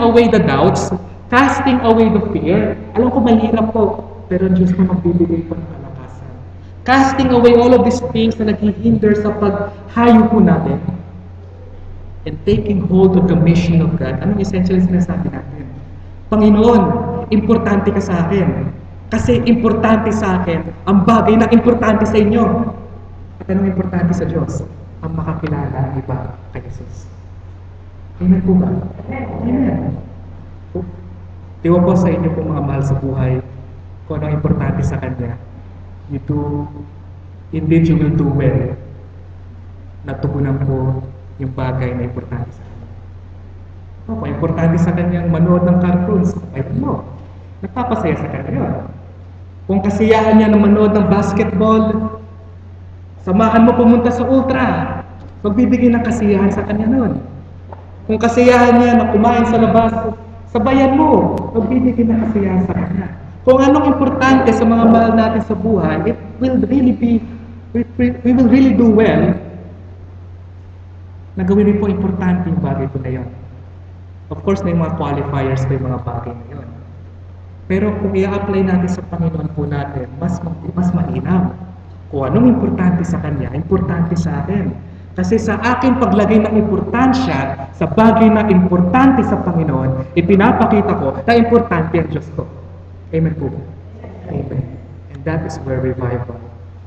away the doubts, casting away the fear. Alam ko mahirap po, pero ang Diyos po magbibigay po ng kalakasan. Casting away all of these things na naghihinder sa paghayo po natin. And taking hold of the mission of God. Anong essentially sinasabi natin? Panginoon, importante ka sa akin. Kasi importante sa akin ang bagay na importante sa inyo. At anong importante sa Diyos? Ang makakilala ang iba kay Jesus. Amen po ba? Amen. Tiwa po sa inyo po mga mahal sa buhay kung anong importante sa Kanya. Indeed you will do well na tugunan po yung bagay na importante sa Kanya. Opo, importante sa Kanyang manood ng cartoons. Ay mo, nagpapasaya sa Kanya yun. Kung kasiyahan niya na manood ng basketball, samahan mo pumunta sa ultra. Magbibigay ng kasiyahan sa Kanya nun. Kung kasiyahan niya na kumain sa labas, sabayan mo. Magbibigay ng kasiyahan sa Kanya. Kung anong importante sa mga mahal natin sa buhay, we will really do well na gawin po importante yung bagay po na yun. Of course, may mga qualifiers pa yung mga bagay na yun. Pero kung i-apply natin sa Panginoon po natin, mas mainam. Kung anong importante sa Kanya, importante sa akin. Kasi sa aking paglagay ng importansya sa bagay na importante sa Panginoon, ipinapakita ko na importante ang Diyos ko. Amen po. Amen. And that is where revival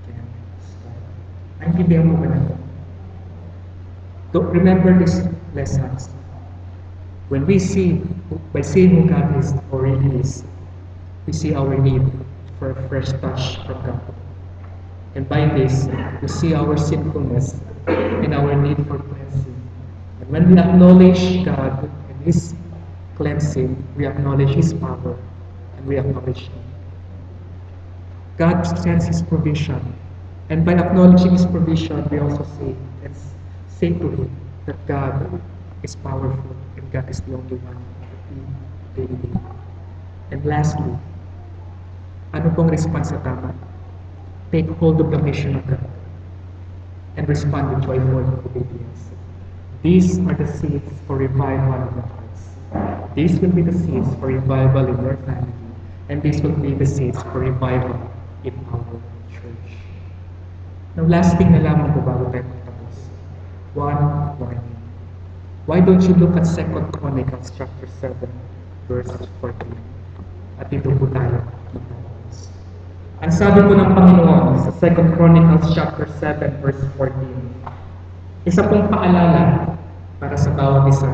can start. Naintindihan mo ba na ito? Remember these lessons. When we see, by seeing who God is or really is, we see our need for a fresh touch from God. And by this, we see our sinfulness and our need for cleansing. And when we acknowledge God and His cleansing, we acknowledge His power and we acknowledge Him. God sends His provision. And by acknowledging His provision, we also say to Him that God is powerful and God is the only one that we really need. And lastly, ano pong response sa tama? Take hold of the mission of God and respond with joyful obedience. These are the seeds for revival in your hearts. These will be the seeds for revival in your family. And these will be the seeds for revival in our church. Now, last thing na lamang po bago tayo magtapos. One warning. Why don't you look at 2 Chronicles chapter 7, verse 14? At dito po tayo magtapos. Ang sabi po ng Panginoon sa 2 Chronicles chapter 7, verse 14, isa pong paalala para sa bawat isa.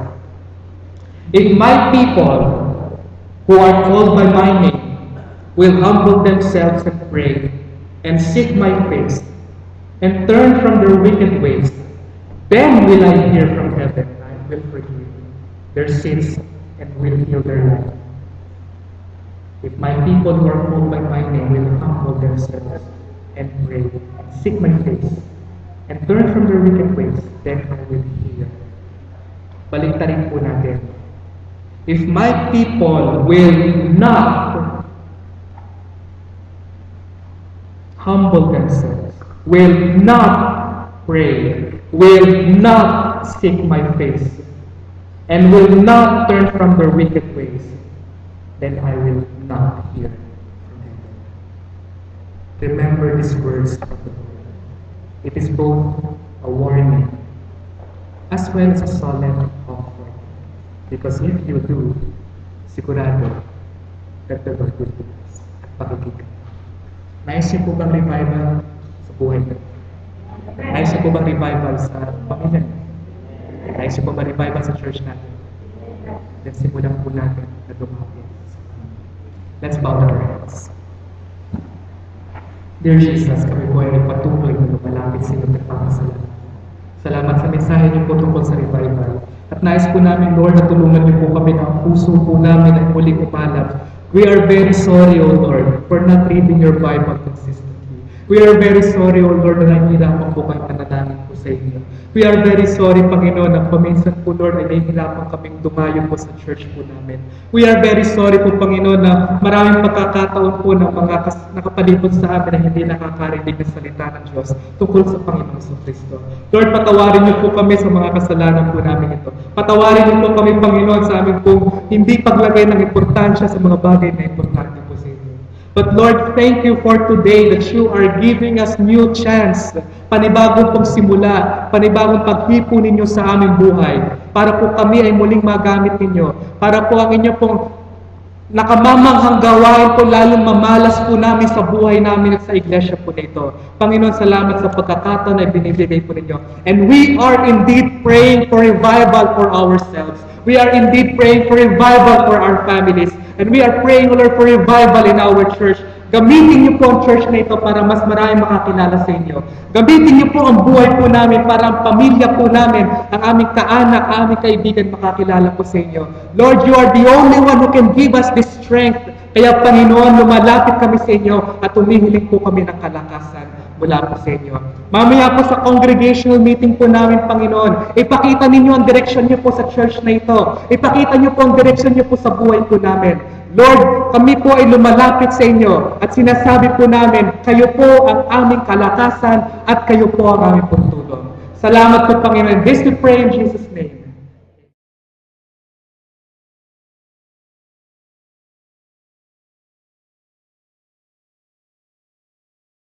If my people who are called by my name will humble themselves and pray and seek my face and turn from their wicked ways, then will I hear from heaven and I will forgive their sins and will heal their land. If my people who are called by my name will humble themselves and pray and seek my face and turn from their wicked ways, then I will hear. Baliktarin po natin. If my people will not humble themselves, will not pray, will not seek my face, and will not turn from their wicked ways, then I will not hear from heaven. Remember these words of the Lord. It is both a warning as well as a solemn comfort. Because if you do, sigurado that the Lord will do this at pakikita. Nais niyo po bang revival sa buhay niyo? Nais niyo po bang revival sa pamilya niyo? Nais niyo po bang revival sa church natin? Then simulan po natin na dumapit. Let's bow our heads. Dear Jesus, kami po ay patuloy na lumalapit sa iyong nagpapasalamat. Salamat sa mensahe niyo po tungkol sa revival. At nais po namin, Lord, na tulungan niyo po kami na ang puso po namin ay muling umalap. We are very sorry, O Lord, for not reading your Bible consistently. We are very sorry, O Lord, na nahihirapan po kayo manalangin po sa inyo. We are very sorry, Panginoon, na paminsan po, Lord, ay nahihirapan kaming dumayo po sa church po namin. We are very sorry po, Panginoon, na maraming pagkakataon po ng mga nakapalibot sa amin na hindi nakakarinig ng salita ng Diyos tungkol sa Panginoon sa Kristo. Lord, patawarin niyo po kami sa mga kasalanan po namin ito. Patawarin niyo po kami, Panginoon, sa amin po hindi paglagay ng importansya sa mga bagay na importante po sa inyo. But Lord, thank you for today that you are giving us new chance, panibagong pagsimula, panibagong paghipo ninyo sa aming buhay, para po kami ay muling magamit ninyo, para po ang inyo pong nakamamanghang gawain po lalong mamalas po namin sa buhay namin at sa iglesia po nito. Panginoon, salamat sa pagkakataon na binibigay po ninyo. And we are indeed praying for revival for ourselves. We are indeed praying for revival for our families. And we are praying, Lord, for revival in our church. Gamitin niyo po ang church na ito para mas maraming makakilala sa inyo. Gamitin niyo po ang buhay po namin para ang pamilya po namin, ang aming kaanak, ang aming kaibigan makakilala po sa inyo. Lord, you are the only one who can give us this strength. Kaya Panginoon, lumalapit kami sa inyo at humihiling po kami ng kalakasan mula po sa inyo. Mamaya po sa congregational meeting po namin, Panginoon, ipakita ninyo ang direksyon niyo po sa church na ito. Ipakita niyo po ang direksyon niyo po sa buhay po namin. Lord, kami po ay lumalapit sa inyo at sinasabi po namin, kayo po ang aming kalakasan at kayo po ang aming pagtulong. Salamat po, Panginoon. This we pray in Jesus' name.